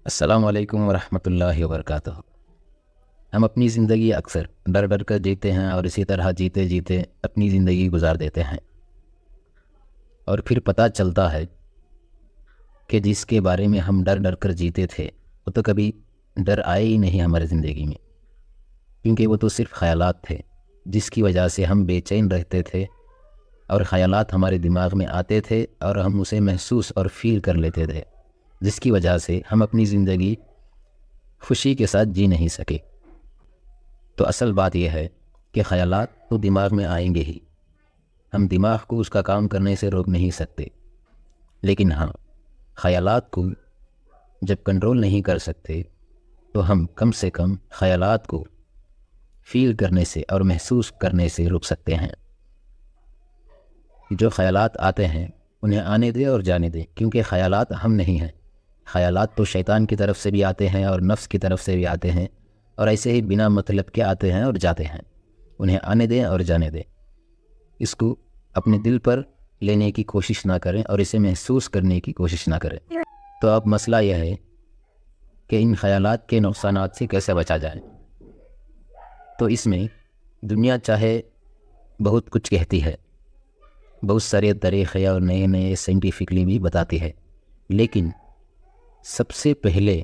السلام علیکم ورحمۃ اللہ وبرکاتہ۔ ہم اپنی زندگی اکثر ڈر ڈر کر جیتے ہیں اور اسی طرح جیتے جیتے اپنی زندگی گزار دیتے ہیں، اور پھر پتہ چلتا ہے کہ جس کے بارے میں ہم ڈر ڈر کر جیتے تھے وہ تو کبھی ڈر آئے ہی نہیں ہماری زندگی میں، کیونکہ وہ تو صرف خیالات تھے جس کی وجہ سے ہم بے چین رہتے تھے، اور خیالات ہمارے دماغ میں آتے تھے اور ہم اسے محسوس اور فیل کر لیتے تھے، جس کی وجہ سے ہم اپنی زندگی خوشی کے ساتھ جی نہیں سکے۔ تو اصل بات یہ ہے کہ خیالات تو دماغ میں آئیں گے ہی، ہم دماغ کو اس کا کام کرنے سے روک نہیں سکتے، لیکن ہاں، خیالات کو جب کنٹرول نہیں کر سکتے تو ہم کم سے کم خیالات کو فیل کرنے سے اور محسوس کرنے سے روک سکتے ہیں۔ جو خیالات آتے ہیں انہیں آنے دیں اور جانے دیں، کیونکہ خیالات ہم نہیں ہیں۔ خیالات تو شیطان کی طرف سے بھی آتے ہیں اور نفس کی طرف سے بھی آتے ہیں، اور ایسے ہی بنا مطلب کے آتے ہیں اور جاتے ہیں۔ انہیں آنے دیں اور جانے دیں، اس کو اپنے دل پر لینے کی کوشش نہ کریں اور اسے محسوس کرنے کی کوشش نہ کریں۔ تو اب مسئلہ یہ ہے کہ ان خیالات کے نقصانات سے کیسے بچا جائے۔ تو اس میں دنیا چاہے بہت کچھ کہتی ہے، بہت سارے طریقے اور نئے نئے سائنٹیفکلی بھی بتاتی ہے، لیکن سب سے پہلے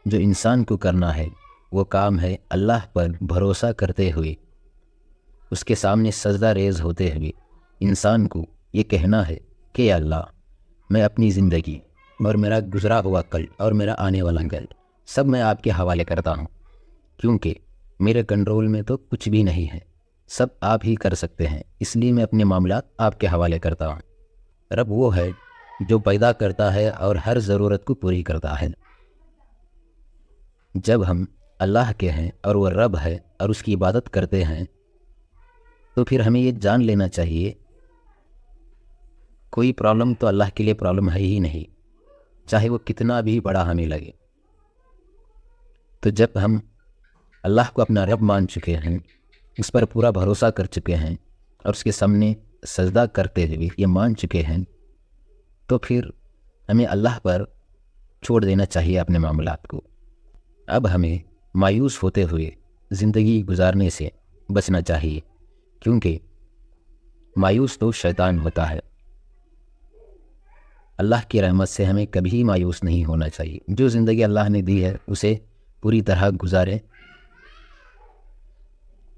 جو انسان کو کرنا ہے وہ کام ہے اللہ پر بھروسہ کرتے ہوئے، اس کے سامنے سجدہ ریز ہوتے ہوئے انسان کو یہ کہنا ہے کہ یا اللہ، میں اپنی زندگی اور میرا گزرا ہوا کل اور میرا آنے والا کل سب میں آپ کے حوالے کرتا ہوں، کیونکہ میرے کنٹرول میں تو کچھ بھی نہیں ہے، سب آپ ہی کر سکتے ہیں، اس لیے میں اپنے معاملات آپ کے حوالے کرتا ہوں۔ رب وہ ہے جو پیدا کرتا ہے اور ہر ضرورت کو پوری کرتا ہے۔ جب ہم اللہ کے ہیں اور وہ رب ہے اور اس کی عبادت کرتے ہیں تو پھر ہمیں یہ جان لینا چاہیے کوئی پرابلم تو اللہ کے لیے پرابلم ہے ہی نہیں، چاہے وہ کتنا بھی بڑا ہمیں لگے۔ تو جب ہم اللہ کو اپنا رب مان چکے ہیں، اس پر پورا بھروسہ کر چکے ہیں اور اس کے سامنے سجدہ کرتے ہوئے یہ مان چکے ہیں، تو پھر ہمیں اللہ پر چھوڑ دینا چاہیے اپنے معاملات کو۔ اب ہمیں مایوس ہوتے ہوئے زندگی گزارنے سے بچنا چاہیے، کیونکہ مایوس تو شیطان ہوتا ہے۔ اللہ کی رحمت سے ہمیں کبھی مایوس نہیں ہونا چاہیے۔ جو زندگی اللہ نے دی ہے اسے پوری طرح گزارے۔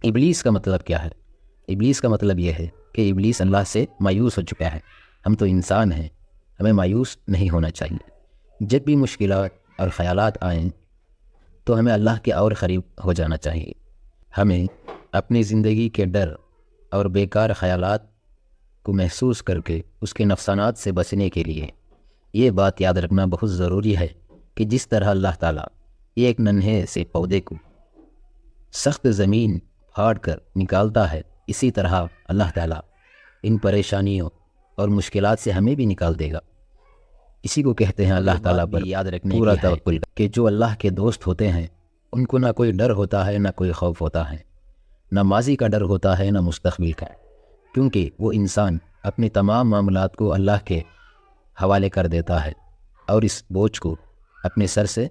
ابلیس کا مطلب کیا ہے؟ ابلیس کا مطلب یہ ہے کہ ابلیس اللہ سے مایوس ہو چکا ہے۔ ہم تو انسان ہیں، ہمیں مایوس نہیں ہونا چاہیے۔ جب بھی مشکلات اور خیالات آئیں تو ہمیں اللہ کے اور قریب ہو جانا چاہیے۔ ہمیں اپنی زندگی کے ڈر اور بیکار خیالات کو محسوس کر کے اس کے نقصانات سے بچنے کے لیے یہ بات یاد رکھنا بہت ضروری ہے کہ جس طرح اللہ تعالیٰ یہ ایک ننھے سے پودے کو سخت زمین پھاڑ کر نکالتا ہے، اسی طرح اللہ تعالیٰ ان پریشانیوں اور مشکلات سے ہمیں بھی نکال دے گا۔ اسی کو کہتے ہیں اللہ تعالیٰ پر یاد رکھنے پورا توکل، کہ جو اللہ کے دوست ہوتے ہیں ان کو نہ کوئی ڈر ہوتا ہے، نہ کوئی خوف ہوتا ہے، نہ ماضی کا ڈر ہوتا ہے، نہ مستقبل کا، کیونکہ وہ انسان اپنے تمام معاملات کو اللہ کے حوالے کر دیتا ہے اور اس بوجھ کو اپنے سر سے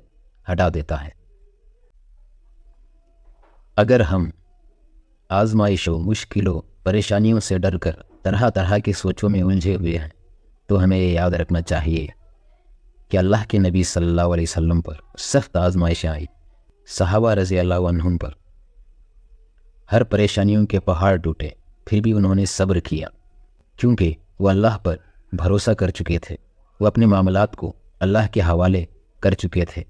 ہٹا دیتا ہے۔ اگر ہم آزمائشوں، مشکلوں، پریشانیوں سے ڈر کر طرح طرح کی سوچوں میں الجھے ہوئے ہیں تو ہمیں یہ یاد رکھنا چاہیے کہ اللہ کے نبی صلی اللہ علیہ وسلم پر سخت آزمائشیں آئی، صحابہ رضی اللہ عنہم پر ہر پریشانیوں کے پہاڑ ٹوٹے، پھر بھی انہوں نے صبر کیا، کیونکہ وہ اللہ پر بھروسہ کر چکے تھے، وہ اپنے معاملات کو اللہ کے حوالے کر چکے تھے۔